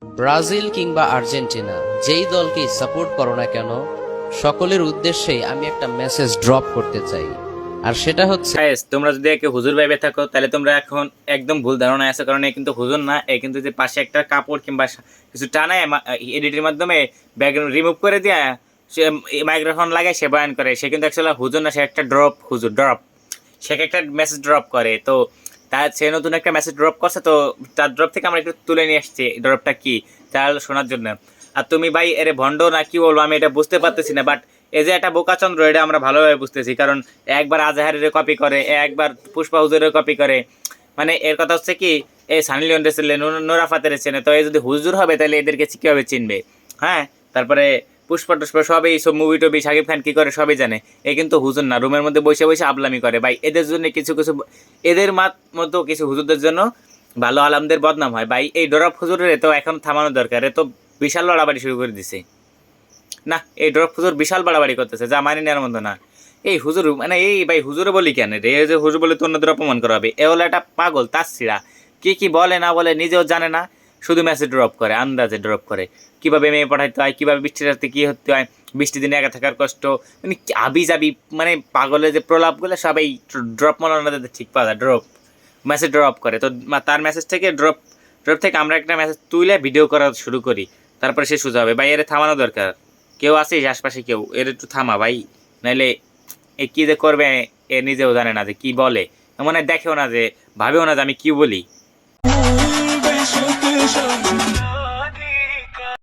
Brazil কিংবা Argentina যেই দলকেই support করো না কেন, সকলের উদ্দেশ্যেই আমি একটা মেসেজ ড্রপ করতে চাই। আর সেটা হচ্ছে, গাইস, তোমরা যদি একে হুজুর ভাইবে থাকো তাহলে তোমরা এখন একদম ভুল ধারণা আছে, কারণ এ কিন্তু হুজুর না, এ কিন্তু যে পাশে একটা কাপড় কিংবা কিছু টানায় এডিটের মাধ্যমে ব্যাকগ্রাউন্ড রিমুভ করে দিয়া সে মাইক্রোফোন লাগায় সে বয়ান করে, সে কিন্তু অ্যাকচুয়ালি হুজুর না, সে একটা ড্রপ হুজুর ড্রপ, সে একটা মেসেজ ড্রপ করে। তো তার সে নতুন একটা মেসেজ ড্রপ করছে, তো তার ড্রপ থেকে আমরা একটু তুলে নিয়ে আসছি ড্রপটা কি তার শোনার জন্য। আর তুমি ভাই এর ভণ্ড না কি বলবো আমি এটা বুঝতে পারতেছি না, বাট এই যে একটা বোকাচন্দ্র এটা আমরা ভালোভাবে বুঝতেছি, কারণ একবার আজহারের কপি করে, একবার পুষ্পা হুজুরের কপি করে। মানে এর কথা হচ্ছে কি, এই সানি লিওনের ছেলে নোরা ফাতের চেনে, তো এই যদি হুজুর হবে তাহলে এদেরকে কীভাবে চিনবে? হ্যাঁ, তারপরে পুষ্পা টুষ্পা সবই, সব মুভি টুবি শাকিব খান কী করে সবই জানে। এ কিন্তু হুজুর না, রুমের মধ্যে বসে বসে আবলামি করে ভাই। এদের জন্য কিছু কিছু, এদের মতো কিছু হুজুরদের জন্য ভালো আলামদের বদনাম হয় ভাই। এই ডরপ হুজুরের তো এখন থামানো দরকার, এ তো বিশাল বাড়াবাড়ি শুরু করে দিছে। না, এই ডরপ হুজুর বিশাল বাড়াবাড়ি করতেছে, যা মানি নেওয়ার মতো না। এই হুজুর মানে এই ভাই হুজুরে বলি কেন রে, এই যে হুজুর বলে তো অন্যদের অপমান করা হবে, এ হলো একটা পাগল তাসছিড়া। কি কি বলে না বলে নিজেও জানে না, শুধু মেসেজ ড্রপ করে, আন্দাজে ড্রপ করে। কিভাবে মেয়ে পড়াইতে হয়, কিভাবে বৃষ্টি রাতে কী হতে হয়, বৃষ্টি দিনে একা থাকার কষ্ট, মানে আবি যাবি, মানে পাগলের যে প্রলাপগুলো সবাই ড্রপ মালানো ঠিক পাওয়া যায়, ড্রপ মেসেজ ড্রপ করে। তো তার মেসেজ থেকে ড্রপ ড্রপ থেকে আমরা একটা মেসেজ তুলে ভিডিও করা শুরু করি, তারপরে সে সোজা হবে। ভাই এর থামানো দরকার, কেউ আছিস আশপাশে কেউ, এর একটু থামা ভাই, নাইলে এ কী যে করবে এ নিজেও জানে না যে কি বলে, মানে দেখেও না, যে ভাবেও না যে আমি কি বলি।